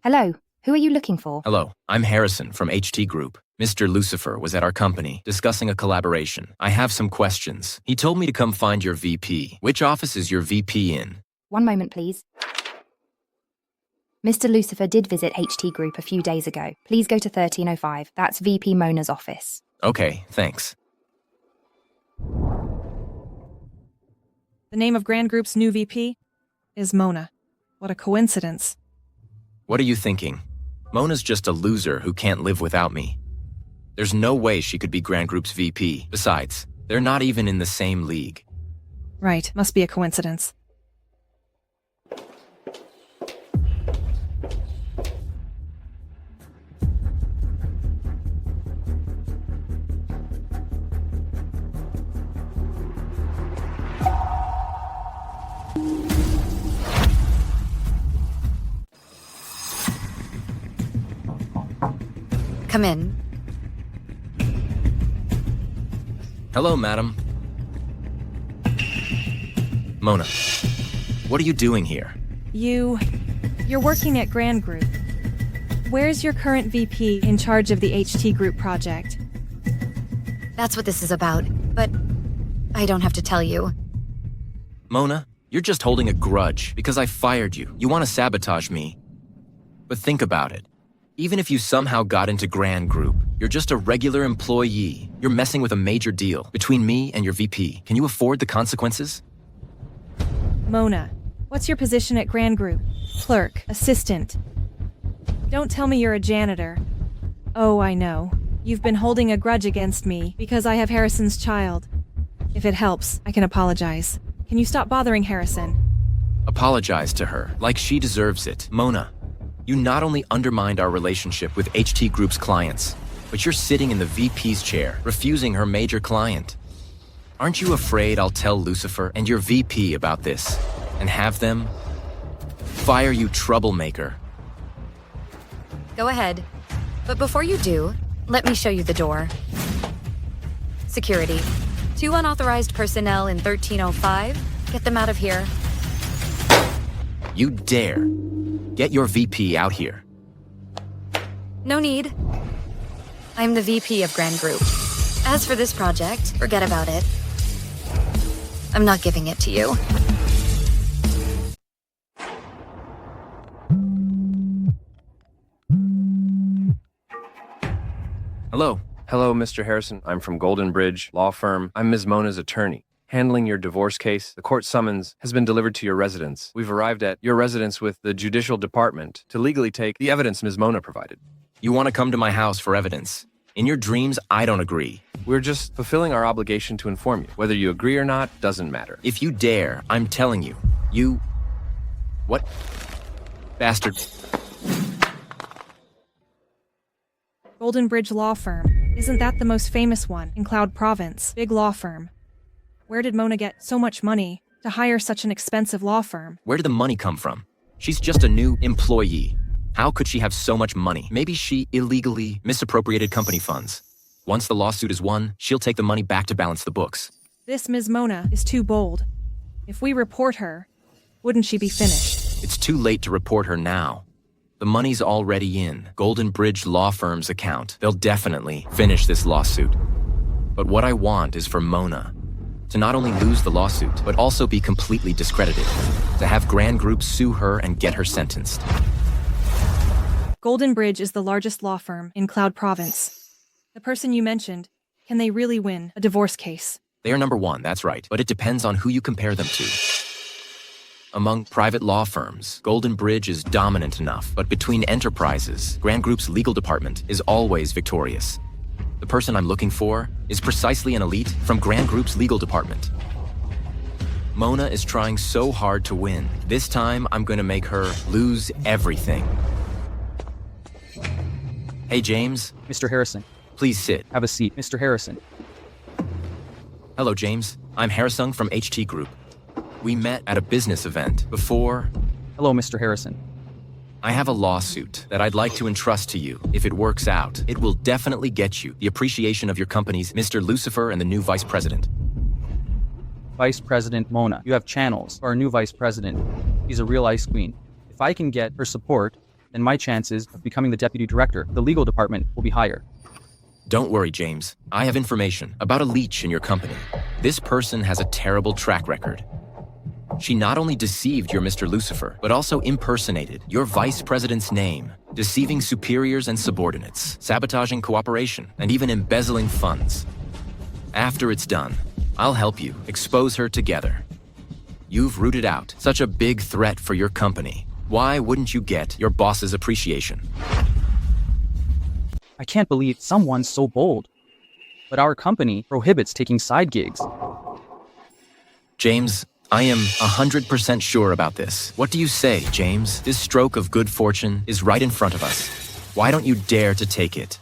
Hello. Who are you looking for? Hello. I'm Harrison from HT Group. Mr. Lucifer was at our company discussing a collaboration. I have some questions. He told me to come find your VP. Which office is your VP in? One moment, please. Mr. Lucifer did visit HT Group a few days ago. Please go to 1305. That's VP Mona's office. Okay, thanks. The name of Grand Group's new VP is Mona. What a coincidence. What are you thinking? Mona's just a loser who can't live without me. There's no way she could be Grand Group's VP. Besides, they're not even in the same league. Right, must be a coincidence. Come in. Hello, madam. Mona, what are you doing here? You're working at Grand Group. Where's your current VP in charge of the HT Group project? That's what this is about, but I don't have to tell you. Mona, you're just holding a grudge because I fired you. You want to sabotage me. But think about it. Even if you somehow got into Grand Group, you're just a regular employee. You're messing with a major deal between me and your VP. Can you afford the consequences? Mona, what's your position at Grand Group? Clerk, assistant. Don't tell me you're a janitor. Oh, I know. You've been holding a grudge against me because I have Harrison's child. If it helps, I can apologize. Can you stop bothering Harrison? Apologize to her, like she deserves it. Mona, you not only undermined our relationship with HT Group's clients, but you're sitting in the VP's chair, refusing her major client. Aren't you afraid I'll tell Lucifer and your VP about this, and have them fire you, troublemaker? Go ahead. But before you do, let me show you the door. Security. 2 unauthorized personnel in 1305. Get them out of here. You dare. Get your VP out here. No need. I'm the VP of Grand Group. As for this project, forget about it. I'm not giving it to you. Hello. Hello, Mr. Harrison. I'm from Golden Bridge Law Firm. I'm Ms. Mona's attorney. Handling your divorce case, the court summons has been delivered to your residence. We've arrived at your residence with the judicial department to legally take the evidence Ms. Mona provided. You want to come to my house for evidence? In your dreams, I don't agree. We're just fulfilling our obligation to inform you. Whether you agree or not doesn't matter. If you dare, I'm telling you, you... What? Bastard. Golden Bridge Law Firm. Isn't that the most famous one in Cloud Province? Big law firm. Where did Mona get so much money to hire such an expensive law firm? Where did the money come from? She's just a new employee. How could she have so much money? Maybe she illegally misappropriated company funds. Once the lawsuit is won, she'll take the money back to balance the books. This Ms. Mona is too bold. If we report her, wouldn't she be finished? It's too late to report her now. The money's already in Golden Bridge Law Firm's account. They'll definitely finish this lawsuit. But what I want is for Mona to not only lose the lawsuit, but also be completely discredited. To have Grand Group sue her and get her sentenced. Golden Bridge is the largest law firm in Cloud Province. The person you mentioned, can they really win a divorce case? They are number one, that's right. But it depends on who you compare them to. Among private law firms, Golden Bridge is dominant enough, but between enterprises, Grand Group's legal department is always victorious. The person I'm looking for is precisely an elite from Grand Group's legal department. Mona is trying so hard to win. This time, I'm going to make her lose everything. Hey, James. Mr. Harrison. Please sit. Have a seat. Mr. Harrison. Hello, James. I'm Harrisung from HT Group. We met at a business event before... Hello, Mr. Harrison. I have a lawsuit that I'd like to entrust to you. If it works out, it will definitely get you the appreciation of your company's Mr. Lucifer and the new vice president. Vice President Mona, you have channels for our new vice president. She's a real ice queen. If I can get her support, then my chances of becoming the deputy director of the legal department will be higher. Don't worry, James. I have information about a leech in your company. This person has a terrible track record. She not only deceived your Mr. Lucifer, but also impersonated your vice president's name, deceiving superiors and subordinates, sabotaging cooperation, and even embezzling funds. After it's done, I'll help you expose her together. You've rooted out such a big threat for your company. Why wouldn't you get your boss's appreciation? I can't believe someone's so bold. But our company prohibits taking side gigs. James, I am 100% sure about this. What do you say, James? This stroke of good fortune is right in front of us. Why don't you dare to take it?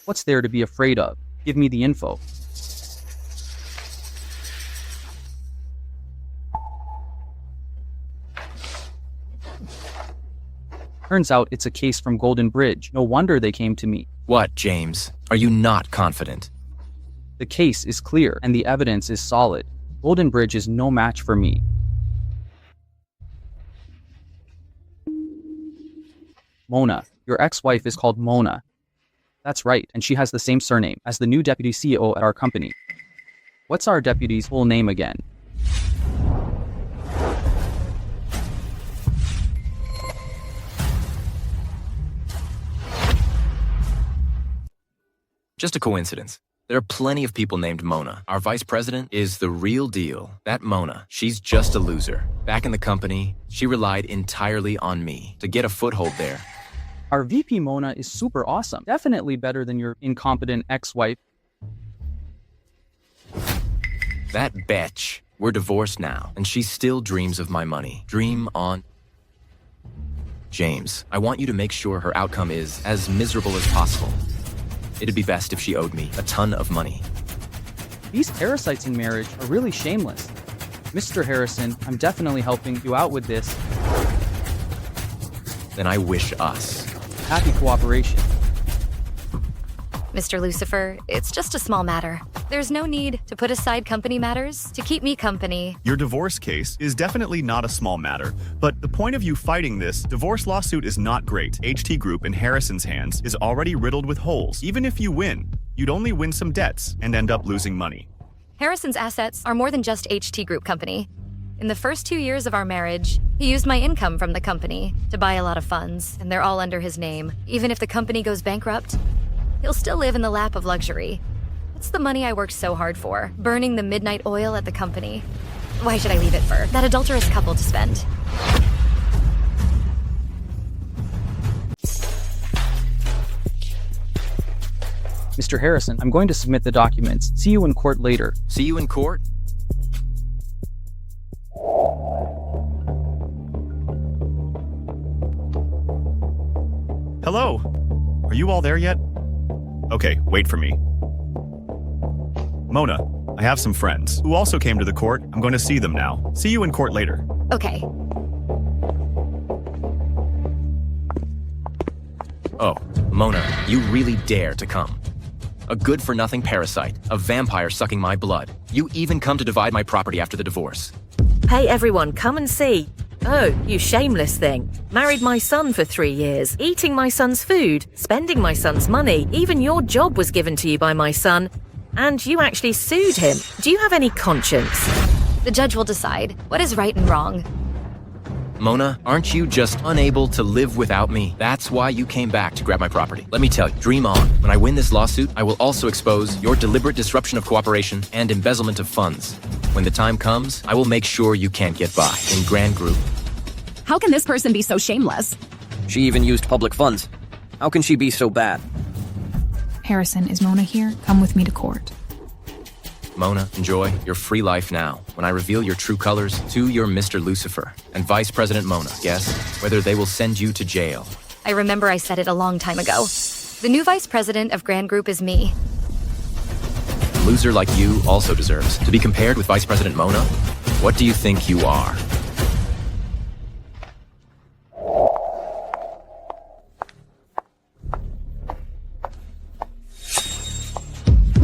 What's there to be afraid of? Give me the info. Turns out it's a case from Golden Bridge. No wonder they came to me. What, James? Are you not confident? The case is clear and the evidence is solid. Golden Bridge is no match for me. Mona. Your ex-wife is called Mona. That's right, and she has the same surname as the new deputy CEO at our company. What's our deputy's full name again? Just a coincidence. There are plenty of people named Mona. Our vice president is the real deal. That Mona, she's just a loser. Back in the company, she relied entirely on me to get a foothold there. Our VP Mona is super awesome. Definitely better than your incompetent ex-wife. That bitch. We're divorced now, and she still dreams of my money. Dream on. James, I want you to make sure her outcome is as miserable as possible. It'd be best if she owed me a ton of money. These parasites in marriage are really shameless. Mr. Harrison, I'm definitely helping you out with this. Then I wish us happy cooperation. Mr. Lucifer, it's just a small matter. There's no need to put aside company matters to keep me company. Your divorce case is definitely not a small matter, but the point of you fighting this divorce lawsuit is not great. HT Group in Harrison's hands is already riddled with holes. Even if you win, you'd only win some debts and end up losing money. Harrison's assets are more than just HT Group company. In the first 2 years of our marriage, he used my income from the company to buy a lot of funds, and they're all under his name. Even if the company goes bankrupt, he'll still live in the lap of luxury. What's the money I worked so hard for? Burning the midnight oil at the company. Why should I leave it for that adulterous couple to spend? Mr. Harrison, I'm going to submit the documents. See you in court later. See you in court? Hello? Are you all there yet? Okay, wait for me. Mona, I have some friends who also came to the court. I'm going to see them now. See you in court later. Okay. Oh, Mona, you really dare to come. A good-for-nothing parasite, a vampire sucking my blood. You even come to divide my property after the divorce. Hey everyone, come and see. Oh, you shameless thing. Married my son for 3 years, eating my son's food, spending my son's money. Even your job was given to you by my son. And you actually sued him. Do you have any conscience? The judge will decide what is right and wrong. Mona, aren't you just unable to live without me? That's why you came back to grab my property. Let me tell you, dream on. When I win this lawsuit, I will also expose your deliberate disruption of cooperation and embezzlement of funds. When the time comes, I will make sure you can't get by in Grand Group. How can this person be so shameless? She even used public funds. How can she be so bad? Harrison, is Mona here? Come with me to court. Mona, enjoy your free life now. When I reveal your true colors to your Mr. Lucifer and Vice President Mona, guess whether they will send you to jail. I remember I said it a long time ago. The new vice president of Grand Group is me. A loser like you also deserves to be compared with Vice President Mona. What do you think you are?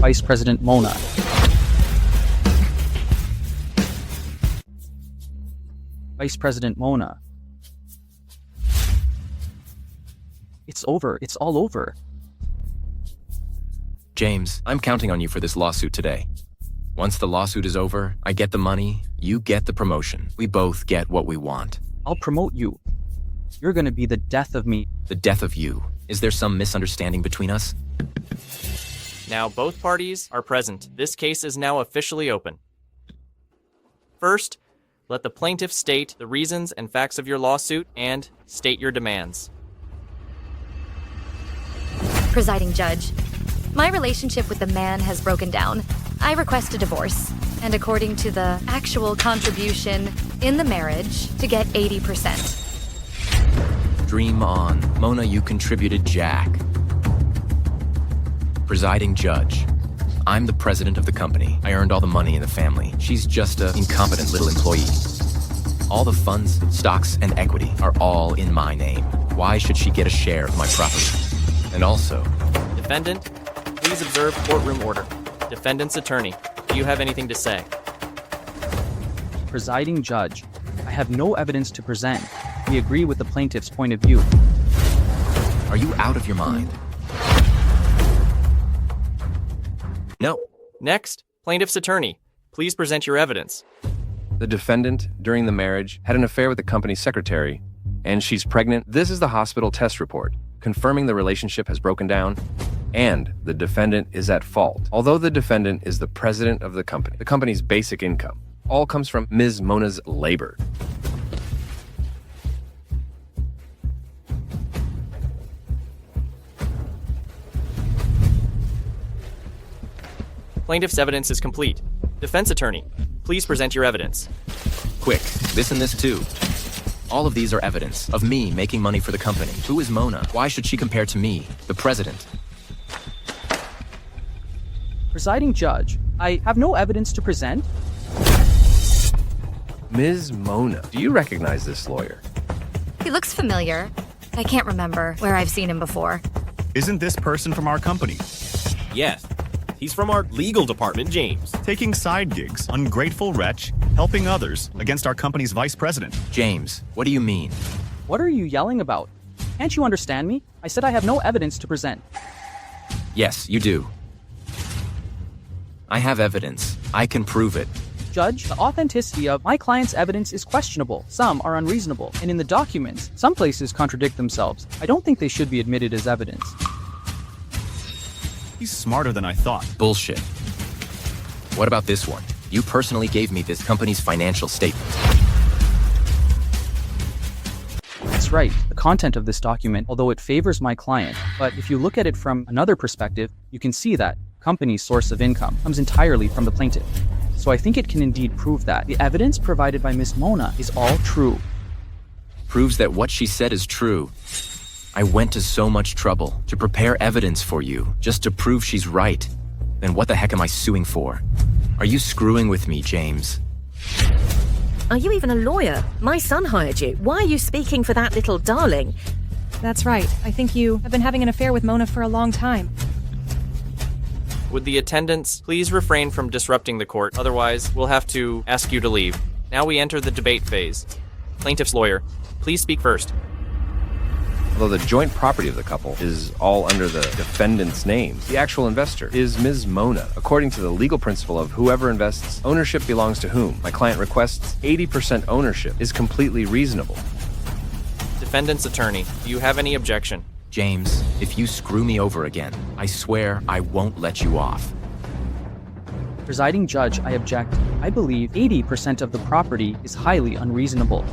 Vice President Mona. Vice President Mona. It's over. It's all over. James, I'm counting on you for this lawsuit today. Once the lawsuit is over, I get the money, you get the promotion. We both get what we want. I'll promote you. You're gonna be the death of me. The death of you. Is there some misunderstanding between us? Now both parties are present. This case is now officially open. First, let the plaintiff state the reasons and facts of your lawsuit and state your demands. Presiding Judge, my relationship with the man has broken down. I request a divorce, and according to the actual contribution in the marriage, to get 80%. Dream on. Mona, you contributed Jack. Presiding Judge, I'm the president of the company. I earned all the money in the family. She's just an incompetent little employee. All the funds, stocks, and equity are all in my name. Why should she get a share of my property? And also... Defendant, please observe courtroom order. Defendant's attorney, do you have anything to say? Presiding Judge, I have no evidence to present. We agree with the plaintiff's point of view. Are you out of your mind? No. Next, plaintiff's attorney, please present your evidence. The defendant, during the marriage, had an affair with the company's secretary, and she's pregnant. This is the hospital test report, confirming the relationship has broken down, and the defendant is at fault. Although the defendant is the president of the company's basic income all comes from Ms. Mona's labor. Plaintiff's evidence is complete. Defense attorney, please present your evidence. Quick, this and this too. All of these are evidence of me making money for the company. Who is Mona? Why should she compare to me, the president? Presiding Judge, I have no evidence to present. Ms. Mona, do you recognize this lawyer? He looks familiar. I can't remember where I've seen him before. Isn't this person from our company? Yes. He's from our legal department, James. Taking side gigs, ungrateful wretch, helping others against our company's vice president. James, what do you mean? What are you yelling about? Can't you understand me? I said I have no evidence to present. Yes, you do. I have evidence. I can prove it. Judge, the authenticity of my client's evidence is questionable. Some are unreasonable. And in the documents, some places contradict themselves. I don't think they should be admitted as evidence. He's smarter than I thought. Bullshit. What about this one? You personally gave me this company's financial statement. That's right. The content of this document, although it favors my client, but if you look at it from another perspective, you can see that company's source of income comes entirely from the plaintiff. So I think it can indeed prove that the evidence provided by Miss Mona is all true. Proves that what she said is true. I went to so much trouble to prepare evidence for you just to prove she's right. Then what the heck am I suing for? Are you screwing with me, James? Are you even a lawyer? My son hired you. Why are you speaking for that little darling? That's right. I think you have been having an affair with Mona for a long time. Would the attendants please refrain from disrupting the court? Otherwise, we'll have to ask you to leave. Now we enter the debate phase. Plaintiff's lawyer, please speak first. Although the joint property of the couple is all under the defendant's name, the actual investor is Ms. Mona. According to the legal principle of whoever invests, ownership belongs to whom. My client requests 80% ownership is completely reasonable. Defendant's attorney, do you have any objection? James, if you screw me over again, I swear I won't let you off. Presiding judge, I object. I believe 80% of the property is highly unreasonable.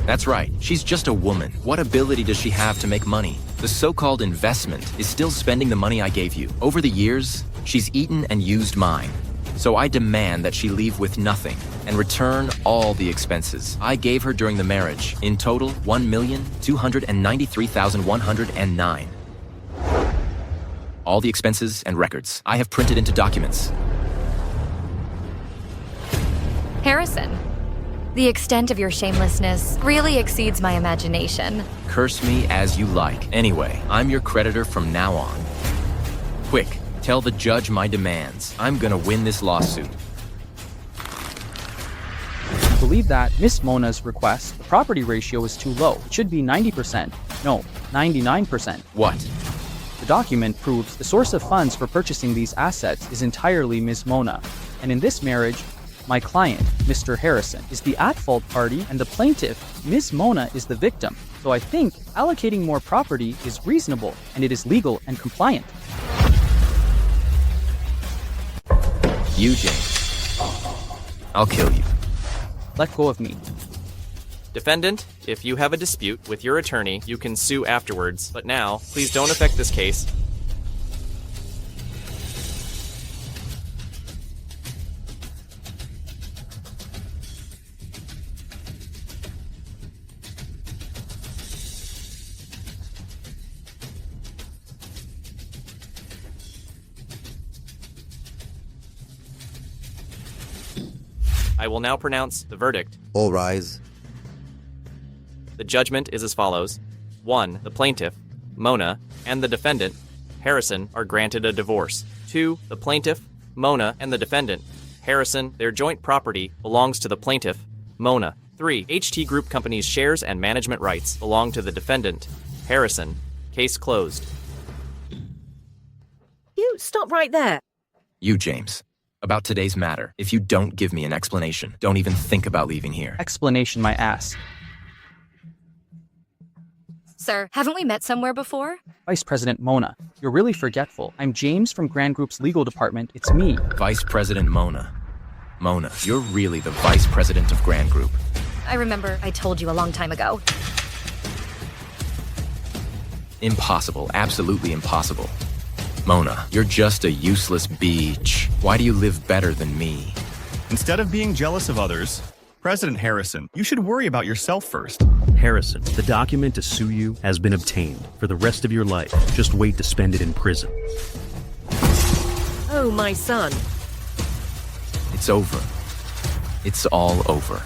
That's right. She's just a woman. What ability does she have to make money? The so-called investment is still spending the money I gave you. Over the years, she's eaten and used mine. So I demand that she leave with nothing and return all the expenses I gave her during the marriage. In total, $1,293,109. All the expenses and records I have printed into documents. Harrison, the extent of your shamelessness really exceeds my imagination. Curse me as you like. Anyway, I'm your creditor from now on. Quick, tell the judge my demands. I'm gonna win this lawsuit. I believe that Miss Mona's request, the property ratio is too low. It should be 90%. No, 99%. What? The document proves the source of funds for purchasing these assets is entirely Ms. Mona. And in this marriage, my client, Mr. Harrison, is the at-fault party and the plaintiff, Ms. Mona, is the victim. So I think allocating more property is reasonable and it is legal and compliant. You, James. I'll kill you. Let go of me. Defendant, if you have a dispute with your attorney, you can sue afterwards. But now, please don't affect this case. I will now pronounce the verdict. All rise. The judgment is as follows. 1. The plaintiff, Mona, and the defendant, Harrison, are granted a divorce. 2. The plaintiff, Mona, and the defendant, Harrison, their joint property belongs to the plaintiff, Mona. 3. HT Group Company's shares and management rights belong to the defendant, Harrison. Case closed. You stop right there. You, James. About today's matter. If you don't give me an explanation, don't even think about leaving here. Explanation, my ass. Sir, haven't we met somewhere before? Vice President Mona, you're really forgetful. I'm James from Grand Group's legal department. It's me. Vice President Mona. Mona, you're really the Vice President of Grand Group. I remember I told you a long time ago. Impossible. Absolutely impossible. Mona, you're just a useless beach. Why do you live better than me? Instead of being jealous of others, President Harrison, you should worry about yourself first. Harrison, the document to sue you has been obtained. For the rest of your life, just wait to spend it in prison. Oh, my son. It's over. It's all over.